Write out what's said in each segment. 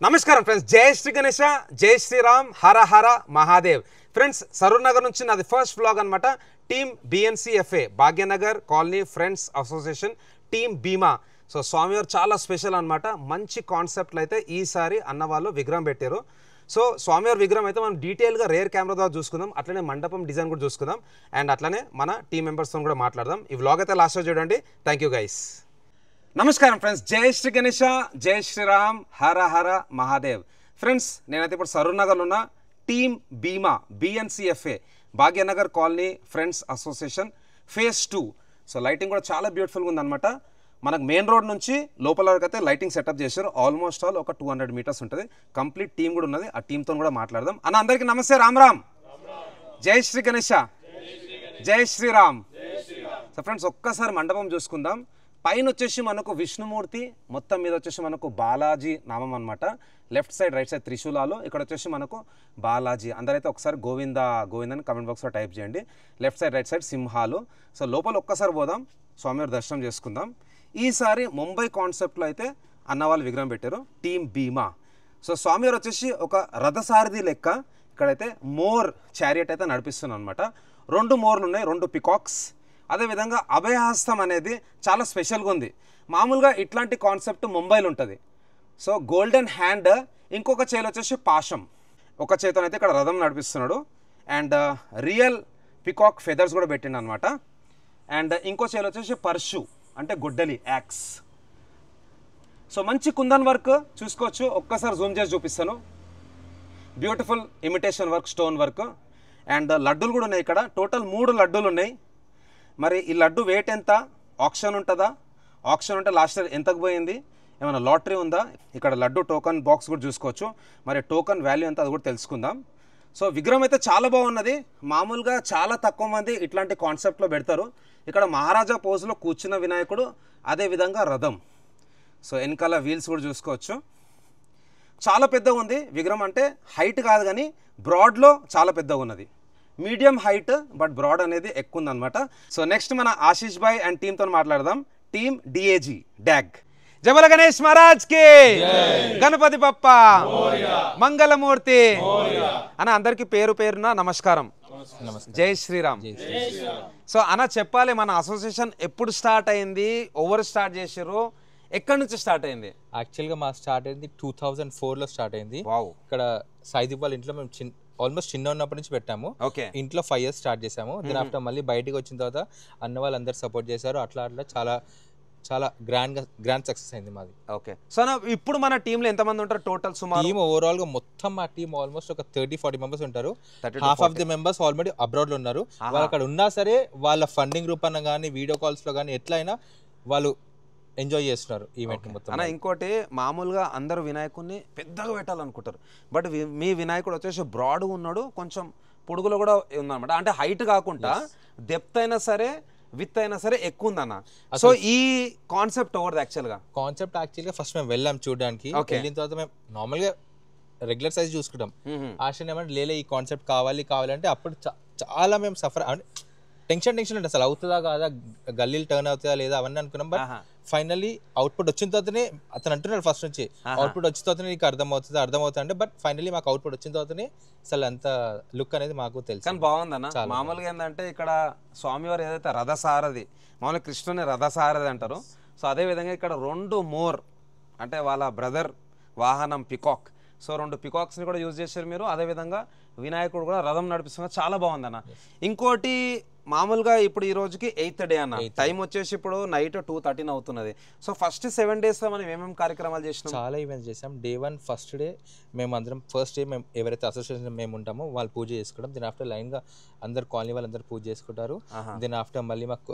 నమస్కారం ఫ్రెండ్స్, జై శ్రీ గణేష, జై శ్రీరామ్, హర హర మహాదేవ్. ఫ్రెండ్స్, సరూర్ నగర్ నుంచి నాది ఫస్ట్ వ్లాగ్ అనమాట. Team BNCFA Bhagyanagar colony friends association team బీమా. సో స్వామివారు చాలా స్పెషల్ అనమాట. మంచి కాన్సెప్ట్లు అయితే ఈసారి అన్న వాళ్ళు విగ్రహం పెట్టారు. సో స్వామివారి విగ్రహం అయితే మనం డీటెయిల్గా రేర్ కెమెరా ద్వారా చూసుకుందాం. అట్లనే మండపం డిజైన్ కూడా చూసుకుందాం. అండ్ అట్లనే మన టీం మెంబర్స్తో కూడా మాట్లాడదాం. ఈ వ్లాగ్ అయితే లాస్ట్లో చూడండి. Thank you guys. నమస్కారం ఫ్రెండ్స్, జై శ్రీ గణేష, జై శ్రీరామ్, హర హర మహాదేవ్. ఫ్రెండ్స్, నేనైతే ఇప్పుడు సరూర్ నగర్లో ఉన్న టీమ్ బీమా BNCFA Bhagyanagar colony friends association phase 2. So lighting కూడా చాలా బ్యూటిఫుల్గా ఉందన్నమాట. మనకు మెయిన్ రోడ్ నుంచి లోపల వరకు అయితే లైటింగ్ సెటప్ చేశారు. ఆల్మోస్ట్ ఆల్ ఒక 200 మీటర్స్ ఉంటుంది. కంప్లీట్ టీం కూడా ఉన్నది. ఆ టీంతో కూడా మాట్లాడదాం. అన్న అందరికీ నమస్తే, రామ్ రామ్. జై శ్రీ గణేష, జై శ్రీరామ్. సో ఫ్రెండ్స్, ఒక్కసారి మండపం చూసుకుందాం. పైన వచ్చేసి మనకు విష్ణుమూర్తి, మొత్తం మీద వచ్చేసి మనకు బాలాజీ నామం అనమాట. లెఫ్ట్ సైడ్ రైట్ సైడ్ త్రిశూలాలు, ఇక్కడ వచ్చేసి మనకు బాలాజీ. అందరైతే ఒకసారి గోవింద గోవింద అని కమెంట్ బాక్స్లో టైప్ చేయండి. లెఫ్ట్ సైడ్ రైట్ సైడ్ సింహాలు. సో లోపల ఒక్కసారి పోదాం, స్వామివారి దర్శనం చేసుకుందాం. ఈసారి ముంబై కాన్సెప్ట్లో అయితే అన్నవాళ్ళు విగ్రహం పెట్టారు, టీమ్ బీమా. సో స్వామివారు వచ్చేసి ఒక రథసారథి లెక్క ఇక్కడైతే మోర్ చారియట్ అయితే నడిపిస్తున్నాను అనమాట. 2 మోర్లు ఉన్నాయి, 2 పికాక్స్. అదేవిధంగా అభయహస్తం అనేది చాలా స్పెషల్గా ఉంది. మామూలుగా ఇట్లాంటి కాన్సెప్ట్ ముంబైలో ఉంటుంది. సో గోల్డెన్ హ్యాండ్, ఇంకొక చేతిలో వచ్చేసి పాశం, ఒక చేతితో ఇక్కడ రథం నడిపిస్తున్నాడు. అండ్ రియల్ పికాక్ ఫెదర్స్ కూడా పెట్టిండు అనమాట. అండ్ ఇంకో చేతిలో వచ్చేసి పర్షు అంటే గొడ్డలి, యాక్స్. సో మంచి కుందన్ వర్క్ చూసుకోవచ్చు. ఒక్కసారి జూమ్ చేసి చూపిస్తాను. Beautiful imitation work, stone work. And లడ్డూలు కూడా ఉన్నాయి ఇక్కడ. టోటల్ 3 లడ్డూలు ఉన్నాయి. మరి ఈ లడ్డు వెయిట్ ఎంత? ఆప్షన్ ఉంటుందా? ఆప్షన్ ఉంటే లాస్ట్ ఇయర్ ఎంతకు పోయింది? ఏమైనా లాటరీ ఉందా? ఇక్కడ లడ్డు టోకన్ బాక్స్ కూడా చూసుకోవచ్చు. మరి టోకన్ వాల్యూ ఎంత అది కూడా తెలుసుకుందాం. సో విగ్రహం అయితే చాలా బాగున్నది. మామూలుగా చాలా తక్కువ మంది ఇట్లాంటి కాన్సెప్ట్లో పెడతారు. ఇక్కడ మహారాజా పోజులో కూర్చున్న వినాయకుడు, అదేవిధంగా రథం. సో వెనకాల వీల్స్ కూడా చూసుకోవచ్చు. చాలా పెద్దగా ఉంది విగ్రహం. అంటే హైట్ కాదు కానీ బ్రాడ్లో చాలా పెద్దగా ఉన్నది. మీడియం హైట్ బట్ బ్రాడ్ అనేది ఎక్కువ ఉందన్నమాట. సో నెక్స్ట్ మన ఆశీష్ భాయ్ అండ్ టీంతో మాట్లాడదాం. టీమ్ DAG డాగ్. జబల గణేష్ మహారాజ్ కి, గణపతి బప్ప, మంగళమూర్తి అన్న అందరికి పేరు పేరున నమస్కారం. జై శ్రీరామ్. సో అన్న చెప్పాలి, మన అసోసియేషన్ ఎప్పుడు స్టార్ట్ అయింది, ఎవరు స్టార్ట్ చేశారు, ఎక్కడి నుంచి స్టార్ట్ అయింది? యాక్చువల్గా మా స్టార్ట్ అయింది 2004లో స్టార్ట్ అయింది. ఇక్కడ సాయిదీప్ వాళ్ళ ఇంట్లో మేము ఆల్మోస్ట్ చిన్న ఉన్నప్పటి నుంచి పెట్టాము. ఇంట్లో 5 years స్టార్ట్ చేసాము. దీని ఆఫ్టర్ మళ్ళీ బయటికి వచ్చిన తర్వాత అన్న వాళ్ళు అందరు సపోర్ట్ చేశారు. అట్లా అట్లా చాలా చాలా గ్రాండ్ సక్సెస్ అయింది మాది. ఓకే. సో ఇప్పుడు మన టీంలో ఎంతమంది ఉంటారు టోటల్? సుమారు టీమ్ ఓవరాల్ గా మొత్తం మా టీమ్ ఆల్మోస్ట్ ఒక 30-40 మెంబర్స్ ఉంటారు. Half of the members already abroad లో ఉన్నారు. వాళ్ళు అక్కడ ఉన్నా సరే వాళ్ళ ఫండింగ్ రూపాన కానీ వీడియో కాల్స్ లో కానీ ఎట్లయినా వాళ్ళు ఎంజాయ్ చేస్తున్నారు ఈవెంట్ మొత్తం. అన్న ఇంకోటి, మామూలుగా అందరూ వినాయకుడిని పెద్దగా పెట్టాలనుకుంటారు. బట్ మీ వినాయకుడు వచ్చేసి బ్రాడ్గా ఉన్నాడు, కొంచెం పొడుగులో కూడా ఉందన్నమాట. అంటే హైట్ కాకుండా డెప్త్ అయినా సరే విత్ అయినా సరే ఎక్కువ ఉందన్న. సో ఈ కాన్సెప్ట్ ఓవర్ది యాక్చువల్గా ఫస్ట్ మేము వెళ్ళాం చూడడానికి. వెళ్ళిన తర్వాత మేము నార్మల్గా రెగ్యులర్ సైజ్ చూసుకుంటాం. ఆశ ఏమంటే లేలే ఈ కాన్సెప్ట్ కావాలి అంటే అప్పుడు చాలా మేము సఫర్, టెన్షన్ అంటే అసలు అవుతుందా కాదా, గల్లీలు టర్న్ అవుతుందా లేదా అవన్నీ అనుకున్నాం. బట్ ఫైనల్లీ అవుట్పుట్ వచ్చిన తర్వాతనే అతను అంటున్నాడు ఫస్ట్ నుంచి, అవుట్పుట్ వచ్చిన తర్వాతనే నీకు అర్థమవుతుంది అంటే. బట్ ఫైనల్లీ మాకు అవుట్పుట్ వచ్చిన తర్వాతనే అసలు అంత లుక్ అనేది మాకు తెలుసు. కానీ బాగుందన్న. మామూలుగా ఏంటంటే ఇక్కడ స్వామివారు ఏదైతే రథసారథి, మామూలుగా కృష్ణుని రథసారథి అంటారు. సో అదేవిధంగా ఇక్కడ 2 మోర్ అంటే వాళ్ళ బ్రదర్ వాహనం పికాక్. సో 2 పికాక్స్ని కూడా యూజ్ చేశారు మీరు. అదేవిధంగా వినాయకుడు కూడా రథం నడిపిస్తున్నారు. చాలా బాగుందన్న. ఇంకోటి, మామూలుగా ఇప్పుడు ఈ రోజుకి 8th డే అన్న. టైం వచ్చేసి ఇప్పుడు నైట్ 2:13 అవుతున్నది. సో ఫస్ట్ 7 days లో మనం ఏమేమి కార్యక్రమాలు చేసినాం? చాలా ఈవెంట్స్ చేసాం. Day 1 ఫస్ట్ డే మేము అందరం ఫస్ట్ డే మేము ఎవరైతే అసోసియేషన్ మేము ఉంటామో వాళ్ళు పూజ చేసుకోవడం. దీని ఆఫ్టర్ లైన్ గా అందరు కాలనీ వాళ్ళందరూ పూజ చేసుకుంటారు. దీని ఆఫ్టర్ మళ్ళీ మాకు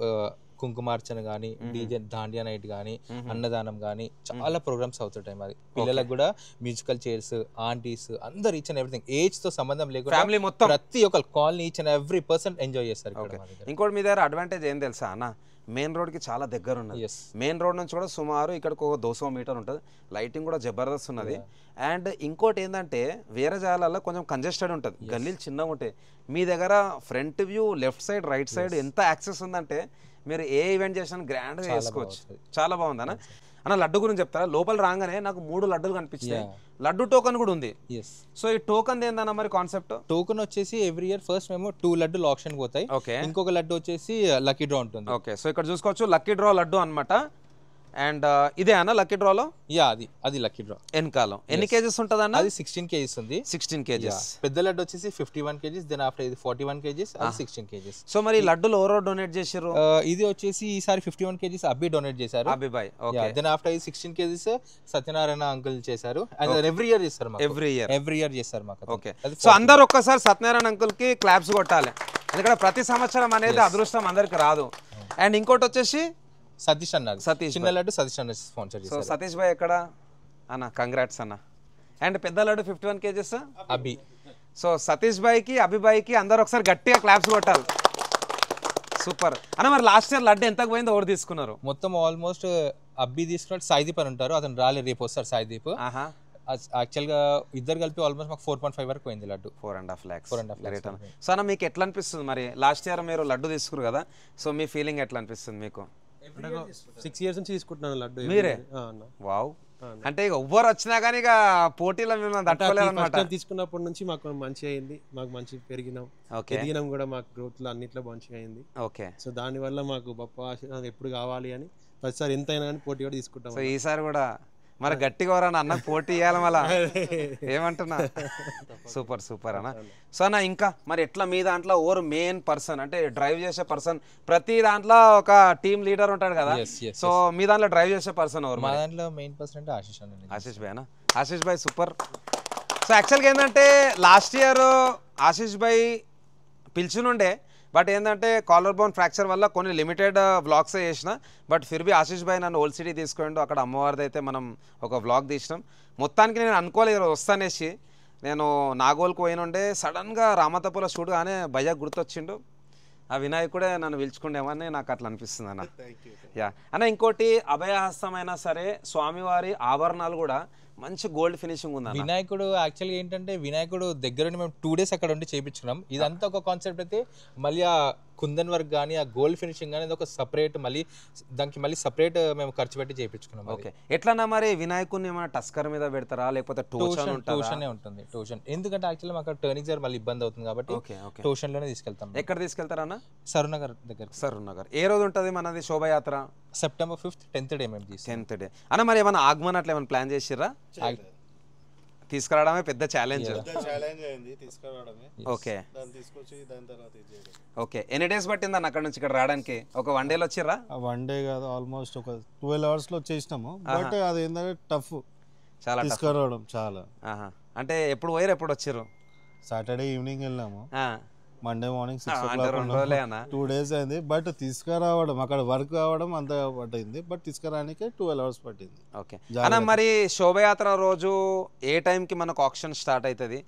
కుంకుమార్చన కానీ, డీజే దాండియా నైట్ కానీ, అన్నదానం కానీ చాలా ప్రోగ్రామ్స్ అవుతుంటాయి. మాది పిల్లలకు కూడా మ్యూజికల్ చైర్స్, ఆంటీస్ అందరు ఈచ్ అండ్ ఎవ్రీథింగ్, ఏజ్ తో సంబంధం లేకుండా ఫ్యామిలీ మొత్తం ప్రతి ఒక్క colony each and every person enjoy చేస్తారు. ఇంకోటి మీ దగ్గర అడ్వాంటేజ్ ఏం తెలుసా అన్న, మెయిన్ రోడ్కి చాలా దగ్గర ఉన్నది. మెయిన్ రోడ్ నుంచి కూడా సుమారు ఇక్కడికి ఒక 200 మీటర్ ఉంటుంది. లైటింగ్ కూడా జబర్దస్త్ ఉన్నది. అండ్ ఇంకోటి ఏంటంటే వేరే జాగాలలో కొంచెం కంజెస్టెడ్ ఉంటుంది, గల్లీలు చిన్నగా ఉంటాయి. మీ దగ్గర front view, left side, right side ఎంత యాక్సెస్ ఉందంటే మీరు ఏ ఈవెంట్ చేసినా గ్రాండ్గా చేసుకోవచ్చు. చాలా బాగుందన్న. అన్న లడ్డు గురించి చెప్తారా? లోపల రాగానే నాకు 3 లడ్డులు కనిపించాయి. లడ్డు టోకన్ కూడా ఉంది. సో ఈ టోకన్ ఏందన్న మరి కాన్సెప్ట్? టోకన్ వచ్చేసి ఎవ్రీ ఇయర్ ఫస్ట్ మేము 2 లడ్డులు ఆప్షన్ పోతాయి. ఇంకొక లడ్డు వచ్చేసి లక్కీ డ్రా ఉంటుంది. ఓకే, సో ఇక్కడ చూసుకోవచ్చు లక్కీ డ్రా లడ్డు అన్నమాట. అండ్ ఇదే అన్న లక్కీ డ్రాలో? అది లక్కీ డ్రా. ఎన్కాలం ఎన్ని కేజీస్ ఉంటుంది అన్న? అది 16 కేజీస్ ఉంది. 16 కేజీస్. పెద్ద లడ్డు వచ్చేసి 51 కేజీస్. దెన్ ఆఫ్టర్ ఇది 41 కేజీస్, అది 16 కేజీస్. సో మరి లడ్డులు ఎవరో డొనేట్ చేశారు? ఇది వచ్చేసి ఈసారి 51 కేజీస్ అబ్బి డొనేట్ చేశారు. అబ్బిబాయ్. ఓకే. దెన్ ఆఫ్టర్ ఇది 16 కేజీస్ సత్యనారాయణ అంకుల్ చేశారు. ఎవ్రీ ఇయర్ చేస్తారు మాకు. ఎవ్రీ ఇయర్ చేస్తారు మాకు. ఓకే, సో అందరూ ఒక్కసారి సత్యనారాయణ అంకుల్ కి క్లాప్స్ కొట్టాలి, ఎందుకంటే ప్రతి సంవత్సరం అనేది అదృష్టం అందరికి రాదు. అండ్ ఇంకోటి వచ్చేసి సతీష్ అన్న, చిన్న లడ్డు సతీష్ అన్న స్పాన్సర్ చేశారు. సో సతీష్ భాయ్ ఎక్కడ అన్న? కంగ్రాట్స్ అన్న. అండ్ పెద్ద లడ్డు 51 కేజీస్ అబ్బి. సో సతీష్ భాయ్ కి అభి భాయ్ కి అందరూ ఒకసారి గట్టిగా క్లాప్స్ కొట్టాలి. సూపర్ అన్న. మరి లాస్ట్ ఇయర్ లడ్డు ఎంతకు పోయిందో ఎవరు తీసుకున్నారు? మొత్తం ఆల్మోస్ట్ అబ్బి తీసుకున్నాడు. సాయిదీప్ అని ఉంటారు, అతను రాలేదు, రేపు వస్తారు సాయిదీప్. యాక్చువల్ గా ఇద్దరు కలిపి ఆల్మోస్ట్ మాకు 4.5 వరకు పోయింది లడ్డు. 4.5 lakhs. సో అన్న మీకు ఎట్లా అనిపిస్తుంది మరి? లాస్ట్ ఇయర్ మీరు లడ్డు తీసుకున్నారు కదా, సో మీ ఫీలింగ్ ఎట్లా అనిపిస్తుంది మీకు? 6 years నుంచి తీసుకుంటున్నాను లడ్డు. మీరే? వావ్. అంటే ఇక ఎవ్వరు వచ్చినా కానీ ఇక పోటీలో మేము తట్టుకోలేదు అన్నమాట. తీసుకున్నప్పటి నుంచి మాకు మంచిగా అయింది, మాకు మంచి పెరిగినాం, ఎదిగినాం కూడా, మాకు గ్రోత్ లో అన్నిట్లో మంచిగా అయింది. ఓకే, సో దానివల్ల మాకు గొప్ప ఆశీర్వాదం ఎప్పుడు కావాలి అని ప్రతిసారి ఎంతైనా కానీ పోటీ కూడా తీసుకుంటాం. సో ఈసారి కూడా మరి గట్టిగా ఎవరన్నా అన్న పోటీ ఇవ్వాలి మళ్ళా, ఏమంటున్నా? సూపర్ సూపర్ అన్న. సో అన్న ఇంకా మరి ఎట్లా మీ దాంట్లో ఓవర్ మెయిన్ పర్సన్ అంటే డ్రైవ్ చేసే పర్సన్, ప్రతి దాంట్లో ఒక టీమ్ లీడర్ ఉంటాడు కదా, సో మీ దాంట్లో డ్రైవ్ చేసే పర్సన్ ఎవరు? మా దాంట్లో మెయిన్ పర్సన్ అంటే ఆశీష్ అన్న. ఆశీష్ భాయ్ అన్న. ఆశీష్ భాయ్ సూపర్. సో యాక్చువల్గా ఏంటంటే లాస్ట్ ఇయర్ ఆశీష్ భాయ్ పిలిచినుండే, బట్ ఏంటంటే కాలర్ బోన్ ఫ్రాక్చర్ వల్ల కొన్ని లిమిటెడ్ వ్లాగ్స్ చేసిన, బట్ ఫిర్బీ ఆశీష్ భాయ్ నన్ను ఓల్డ్ సిటీ తీసుకోండు, అక్కడ అమ్మవారిది అయితే మనం ఒక వ్లాగ్ తీసినాం. మొత్తానికి నేను అనుకోలేదు వస్తానేసి, నేను నాగోల్కి పోయినుండే, సడన్గా రామతపుల షూట్ కానీ భయ్య గుర్తొచ్చిండు, ఆ వినాయకుడే నన్ను పిలుచుకుండేమని నాకు అట్లా అనిపిస్తుంది అన్న. యా అన్న. ఇంకోటి అభయహస్తమైనా సరే స్వామివారి ఆభరణాలు కూడా మంచి గోల్డ్ ఫినిషింగ్ ఉంది. వినాయకుడు యాక్చువల్గా ఏంటంటే వినాయకుడు దగ్గర మేము 2 days అక్కడ ఉండి చేయించుకున్నాం. ఇదంతా ఒక కాన్సెప్ట్ అయితే, మళ్ళీ ఆ కుందన్ వర్క్ కానీ ఆ గోల్డ్ ఫినిషింగ్ కానీ ఒక సపరేట్, మళ్ళీ దానికి మళ్ళీ సపరేట్ మేము ఖర్చు పెట్టి చేయించుకున్నాం. ఓకే, ఎట్లన్నా మరి వినాయకుడిని ఏమైనా టస్కర్ మీద పెడతారా లేకపోతే టోషన్ ఉంటుంది? టోషన్, ఎందుకంటే యాక్చువల్లీ మాకు టర్నింగ్ దగ్గర మళ్ళీ ఇబ్బంది అవుతుంది కాబట్టి టోషన్ లోనే తీసుకెళ్తాం. ఎక్కడ తీసుకెళ్తారన్నా? సరూనగర్ దగ్గర. సరూనగర్. ఏ రోజు ఉంటుంది మనది శోభయాత్ర? September 5th 10th డే మేము 10th డే అన్న. మరి ఏమైనా ఆగమన్ అట్లా ఏమైనా ప్లాన్ చేసిర్రా? తీసుకురావడమే పెద్ద ఛాలెంజ్. Okay okay. ఎన్ని డేస్ పట్టిందన్న అక్కడ నుంచి ఇక్కడ రావడానికి? ఒక 1 day వచ్చిర్రా? 1 day కాదు, ఆల్మోస్ట్ ఒక 12 hours లో వచ్చేసినాము. బట్ అది ఏంటంటే టఫ్, చాలా తీసుకురావడం చాలా. అంటే ఎప్పుడు పోయారు, ఎప్పుడు వచ్చారు? సాటర్డే ఈవినింగ్ వెళ్ళాము, మండే మార్నింగ్ 6 o'clock 2 days అయింది. బట్ తీసుకురావడం, అక్కడ వర్క్ కావడం అంత పట్టింది, బట్ తీసుకురానికి 12 hours పట్టింది. ఓకే అన్న. మరి శోభయాత్ర రోజు ఏ టైంకి మనకు ఆక్షన్ స్టార్ట్ అవుతుంది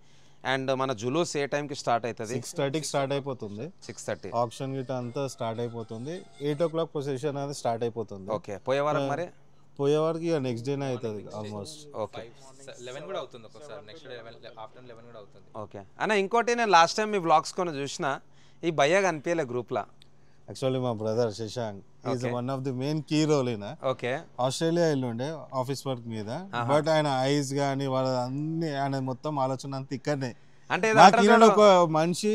అండ్ మన జులూస్ ఏ టైంకి స్టార్ట్ అవుతుంది? 6:30కి స్టార్ట్ అయిపోతుంది. 6:30 ఆక్షన్ గిట్ అంతా స్టార్ట్ అయిపోతుంది. 8 o'clock ప్రొసెషన్ అనేది స్టార్ట్ అయిపోతుంది. ఓకే, పోయేవారు మరి పోయేవారికి నెక్స్ట్ డేనే అవుతుంది ఆల్మోస్ట్. ఓకే, 11 కూడా అవుతుంది ఒక్కొక్కసారి, నెక్స్ట్ డే ఆఫ్టర్నూన్ 11 కూడా అవుతుంది. ఓకే అన్న. ఇంకోటి నేను లాస్ట్ టైం మీ వ్లాగ్స్ కొన్ని చూసిన, ఈ భయ్య కనిపించలే గ్రూప్లో. యాక్చువల్లీ మా brother Shashank is one of the main key role in. Okay, Australia వెళ్ళుండే ఆఫీస్ వర్క్ మీద, బట్ ఆయన ఐస్ గానీ వాళ్ళ అన్ని, ఆయన మొత్తం ఆలోచన అంతా ఇక్కడనే. అంటే ఒక మనిషి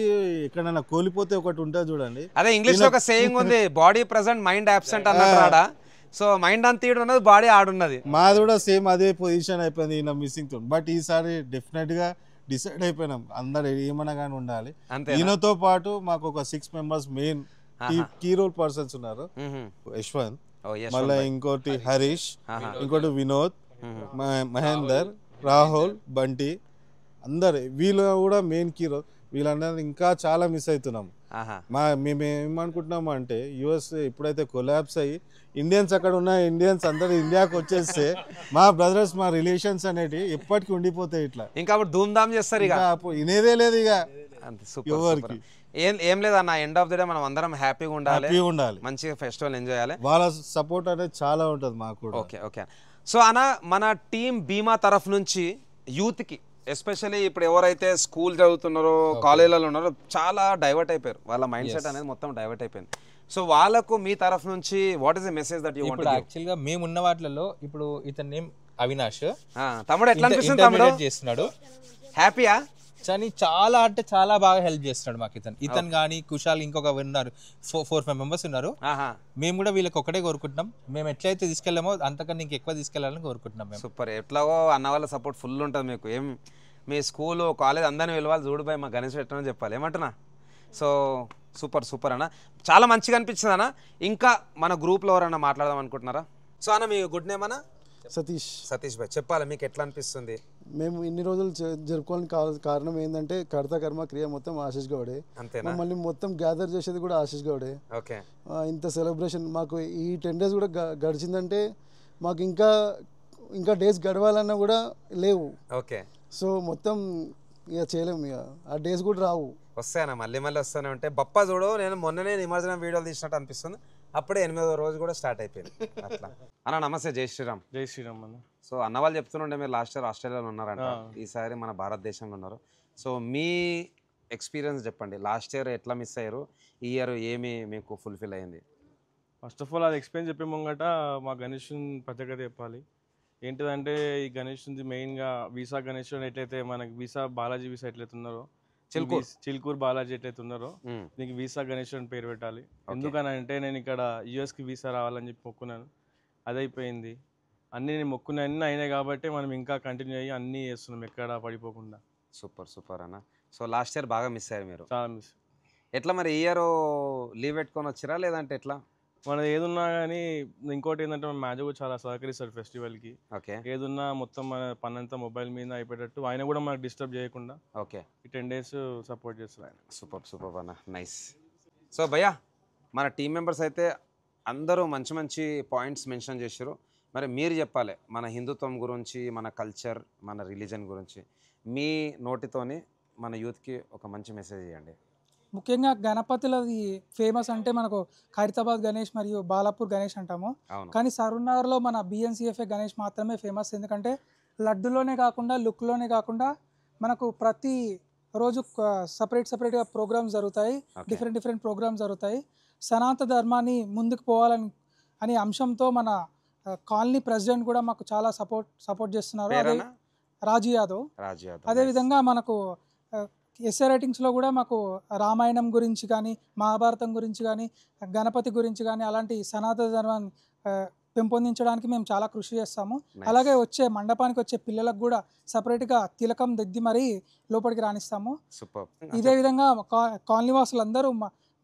ఎక్కడైనా కోల్పోతే ఒకటి ఉంటుంది చూడండి, అదే ఇంగ్లీష్ లో ఒక సేయింగ్ ఉంది, బాడీ ప్రెసెంట్ మైండ్ అబ్సెంట్ అన్నట్టు. సో మైండ్ అంత తీయడం ఉన్నది, బాడీ ఆడున్నది. మాది కూడా సేమ్ అదే పొజిషన్ అయిపోయింది ఈయన మిస్సింగ్ తో. బట్ ఈసారి డెఫినెట్ గా డిసైడ్ అయిపోయినాం, అందరు ఏమన్నా కానీ ఉండాలి. ఈయనతో పాటు మాకు ఒక 6 members main key role persons ఉన్నారు. యశ్వంత్, మళ్ళీ ఇంకోటి హరీష్, ఇంకోటి వినోద్, మహేందర్, రాహుల్, బంటి, అందరు వీళ్ళు కూడా మెయిన్ కీ రోల్. వీళ్ళందరూ ఇంకా చాలా మిస్ అవుతున్నాం. మేము ఏమనుకుంటున్నాము అంటే యుఎస్ ఎప్పుడైతే కొలాబ్స్ అయ్యి ఇండియన్స్ అక్కడ ఉన్న ఇండియన్స్ అందరు ఇండియాకి వచ్చేస్తే మా బ్రదర్స్, మా రిలేషన్స్ అనేవి ఎప్పటికీ ఉండిపోతాయి. ఇట్లా ఇంకా ధూమ్ ధామ్ చేస్తారు, ఇక ఇనేదే లేదు ఇక ఎవరికి. ఏం లేదన్న, ఎండ్ ఆఫ్ ది డే మనం అందరం హ్యాపీగా ఉండాలి, మంచిగా ఫెస్టివల్ ఎంజాయ్ చేయాలి. వాళ్ళ సపోర్ట్ అనేది చాలా ఉంటుంది మాకు. Okay okay. సో అన్న, మన టీమ్ బీమా తరఫు నుంచి యూత్కి ఎస్పెషల్లీ ఇప్పుడు ఎవరైతే స్కూల్ చదువుతున్నారో, కాలేజీలలో ఉన్నారో, చాలా డైవర్ట్ అయిపోయారు, వాళ్ళ మైండ్ సెట్ అనేది మొత్తం డైవర్ట్ అయిపోయింది. సో వాళ్ళకు మీ తరఫు నుంచి what is the message that you want ఇప్పుడు యాక్చువల్ గా మేము ఉన్న వాటిలలో ఇప్పుడు ఇతని నేమ్ అవినాష్. తమ్ముడు ఎట్లా అనిపిస్తుంది తమ్ముడు? చేస్తున్నాడు. హ్యాపీయా? కానీ చాలా అంటే చాలా బాగా హెల్ప్ చేస్తున్నాడు మాకు ఇతను కానీ కుషాల్ ఇంకొక ఉన్నారు 4-5 మెంబర్స్ ఉన్నారు. మేము కూడా వీళ్ళకి ఒకటే కోరుకుంటున్నాం, మేము ఎట్లయితే తీసుకెళ్ళామో అంతకన్నా ఇంకెక్కువ తీసుకెళ్ళాలని కోరుకుంటున్నాం మేము. సూపర్. ఎట్లాగో అన్న వాళ్ళ సపోర్ట్ ఫుల్ ఉంటుంది మీకు. ఏం మీ స్కూల్ కాలేజ్ అందరిని వెళ్ళాలి చూడుబాయి మా గణేష్ పెట్టమని చెప్పాలి ఏమంటున్నా. సో సూపర్ అన్న, చాలా మంచిగా అనిపించింది అన్న. ఇంకా మన గ్రూప్లో ఎవరన్నా మాట్లాడదాం అనుకుంటున్నారా? సో అన్న మీ గుడ్ నేమ్ అన్న? సతీష్ భాయ్ చెప్పాలి, మీకు ఎట్లా అనిపిస్తుంది? మేము ఇన్ని రోజులు జరుపుకోవడానికి కారణం ఏంటంటే కర్త కర్మ క్రియ మొత్తం ఆశీష్ గౌడే. మమ్మల్ని మొత్తం గ్యాదర్ చేసేది కూడా ఆశీష్ గౌడే. ఇంత సెలబ్రేషన్ మాకు ఈ 10 days కూడా గడిచిందంటే మాకు ఇంకా డేస్ గడవాలన్నా కూడా లేవు. సో మొత్తం ఇక చేయలేము, ఇక ఆ డేస్ కూడా రావు. వస్తాయన్నా మళ్ళీ వస్తూనే ఉంటే. బప్ప చూడు, నేను మొన్ననే నిమజ్జనం వీడియోలు తీసినట్టు అనిపిస్తుంది, అప్పుడే 8వ రోజు కూడా స్టార్ట్ అయిపోయింది అట్లా. అన్న నమస్తే, జై శ్రీరామ్. జై శ్రీరామ్ అన్న. సో అన్న వాళ్ళు చెప్తుండే మీరు లాస్ట్ ఇయర్ ఆస్ట్రేలియాలో ఉన్నారంట, ఈసారి మన భారతదేశంలో ఉన్నారు. సో మీ ఎక్స్పీరియన్స్ చెప్పండి, లాస్ట్ ఇయర్ ఎట్లా మిస్ అయ్యారు, ఈ ఇయర్ ఏమి మీకు ఫుల్ఫిల్ అయ్యింది? ఫస్ట్ ఆఫ్ ఆల్ అది ఎక్స్ప్లెయిన్ చెప్పే ముంగట మా గణేష్ ప్రత్యేకత చెప్పాలి. ఏంటిదంటే ఈ గణేష్ మెయిన్గా వీసా గణేష్ ఎట్లయితే మనకి వీసా బాలాజీ వీసా ఎట్లయితే ఉన్నారో, చిల్కూర్ బాలాజీ ఎట్లయితే ఉన్నారో నీకు వీసా గణేష్ అని పేరు పెట్టాలి. ఎందుకనంటే నేను ఇక్కడ యుఎస్కి వీసా రావాలని చెప్పి మొక్కున్నాను, అది అయిపోయింది. అన్నీ నేను మొక్కునే అన్నీ అయినాయి కాబట్టి మనం ఇంకా కంటిన్యూ అయ్యి అన్నీ చేస్తున్నాం ఎక్కడ పడిపోకుండా. సూపర్ అన్న. సో లాస్ట్ ఇయర్ బాగా మిస్ అయ్యారు మీరు? చాలా మిస్. ఎట్లా మరి ఈ ఇయర్ లీవ్ పెట్టుకొని వచ్చిరా లేదంటే ఎట్లా? మనది ఏదున్నా కానీ ఇంకోటి ఏంటంటే మన మ్యాజిక్ చాలా సహకరిస్తారు ఫెస్టివల్కి. ఏదున్నా మొత్తం మన పని అంతా మొబైల్ మీద అయిపోయేటట్టు ఆయన కూడా మనకు డిస్టర్బ్ చేయకుండా ఈ 10 days సపోర్ట్ చేస్తారు ఆయన. సూపర్ అన్న, నైస్. సో భయ్యా మన టీం మెంబర్స్ అయితే అందరూ మంచి పాయింట్స్ మెన్షన్ చేశారు. మరి మీరు చెప్పాలి మన హిందుత్వం గురించి, మన కల్చర్, మన రిలీజన్ గురించి మీ నోటితోని మన యూత్కి ఒక మంచి మెసేజ్ ఇవ్వండి. ముఖ్యంగా గణపతులది ఫేమస్ అంటే మనకు ఖైరతాబాద్ గణేష్ మరియు బాలాపూర్ గణేష్ అంటాము. కానీ సరూర్నగర్లో మన BNCFA గణేష్ మాత్రమే ఫేమస్. ఎందుకంటే లడ్డులోనే కాకుండా లుక్లోనే కాకుండా మనకు ప్రతి రోజు సపరేట్గా ప్రోగ్రామ్స్ జరుగుతాయి, డిఫరెంట్ ప్రోగ్రామ్స్ జరుగుతాయి. సనాతన ధర్మాన్ని ముందుకు పోవాలని అనే అంశంతో మన కాలనీ ప్రెసిడెంట్ కూడా మాకు చాలా సపోర్ట్ చేస్తున్నారు, రాజు యాదవ్. అదేవిధంగా మనకు ఎస్ఏ రైటింగ్స్లో కూడా మాకు రామాయణం గురించి కానీ, మహాభారతం గురించి కానీ, గణపతి గురించి కానీ అలాంటి సనాతన ధర్మాన్ని పెంపొందించడానికి మేము చాలా కృషి చేస్తాము. అలాగే మండపానికి వచ్చే పిల్లలకు కూడా సపరేట్గా తిలకం దిద్ది మరీ లోపలికి రాణిస్తాము. ఇదే విధంగా కాలనీ వాసులందరూ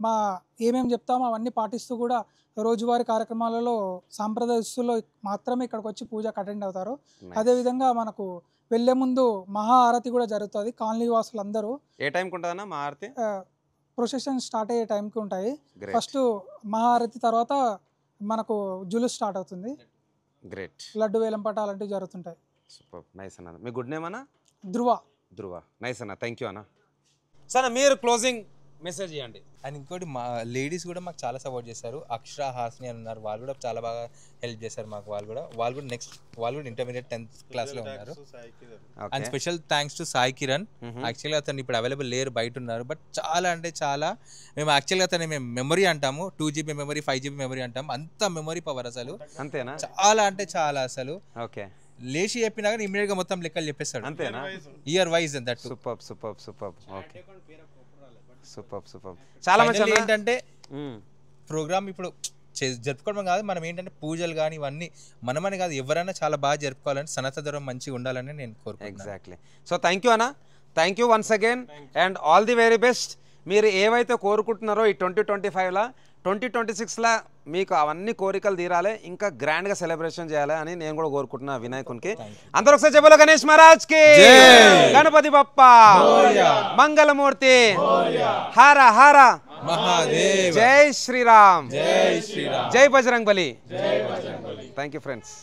మా ఏమేమి చెప్తామో అవన్నీ పాటిస్తూ కూడా రోజువారీ కార్యక్రమాలలో సాంప్రదాయ దుస్తుల్లో మాత్రమే ఇక్కడికి వచ్చి పూజకు అటెండ్ అవుతారు. అదేవిధంగా మనకు వెళ్ళే ముందు మహా ఆరతి కూడా జరుగుతుంది. కాలనీ వాసులందరూ ఏ టైంకి ఉంటుందన్నా మహా ఆరతి? ప్రొసెషన్ స్టార్ట్ అయ్యే టైంకి ఉంటాయి. ఫస్ట్ మహా ఆరతి తర్వాత మనకు జులుస్ స్టార్ట్ అవుతుంది. గ్రేట్. లడ్డు వేలంపాట అలాంటివి జరుగుతుంటాయి. సూపర్, నైస్ అన్న. మీ గుడ్ నేమ్ అన్న? ధ్రువ. నైస్ అన్న, థ్యాంక్ యూ అన్న. సరే మీరు క్లోజింగ్ మెసేజ్ ఇవ్వండి. అండ్ ఇంకోటి మా లేడీస్ కూడా మాకు చాలా సపోర్ట్ చేస్తారు. అక్షర, హాస్ని అని ఉన్నారు, వాళ్ళు కూడా చాలా బాగా హెల్ప్ చేస్తారు మాకు. వాళ్ళు కూడా ఇంటర్మీడియట్ 10th క్లాస్లో ఉన్నారు. And special thanks to Sai Kiran. యాక్చువల్గా అతను ఇప్పుడు అవైలబుల్ లేరు, బయట ఉన్నారు. బట్ చాలా అంటే చాలా మేము యాక్చువల్గా అతను మేము మెమరీ అంటాము, 2GB మెమరీ, 5GB మెమరీ అంటాము. అంత మెమరీ పవర్ అసలు. అంతేనా? చాలా అంటే చాలా అసలు. ఓకే, లేచి చెప్పినా కానీ ఇమీడియట్ గా మొత్తం లెక్కలు చెప్పేస్తాడు. అంతేనా? Year wise that. Super. Okay, super. చాలా మంచి ఏంటంటే ప్రోగ్రామ్ ఇప్పుడు జరుపుకోవడం కాదు, మనం ఏంటంటే పూజలు కానీ ఇవన్నీ మనమని కాదు ఎవరైనా చాలా బాగా జరుపుకోవాలని, సనాతన ధర్మం మంచిగా ఉండాలని నేను కోరుకుంటున్నాను. ఎగ్జాక్ట్లీ. సో థ్యాంక్ యూ అన్న, thank you once again and all the very best. మీరు ఏవైతే కోరుకుంటున్నారో ఈ 2025లా 2026లా మీకు అవన్నీ కోరికలు తీరాలి, ఇంకా గ్రాండ్గా సెలబ్రేషన్ చేయాలి అని నేను కూడా కోరుకుంటున్నా వినాయకునికి. అందరూ ఒకసారి చెప్పాలి, గణేష్ మహారాజ్ కి, గణపతి బప్ప, మంగళమూర్తి, హర హర మహాదేవ్, జై శ్రీరామ్, జై బజరంగ్ బలి. Thank you friends.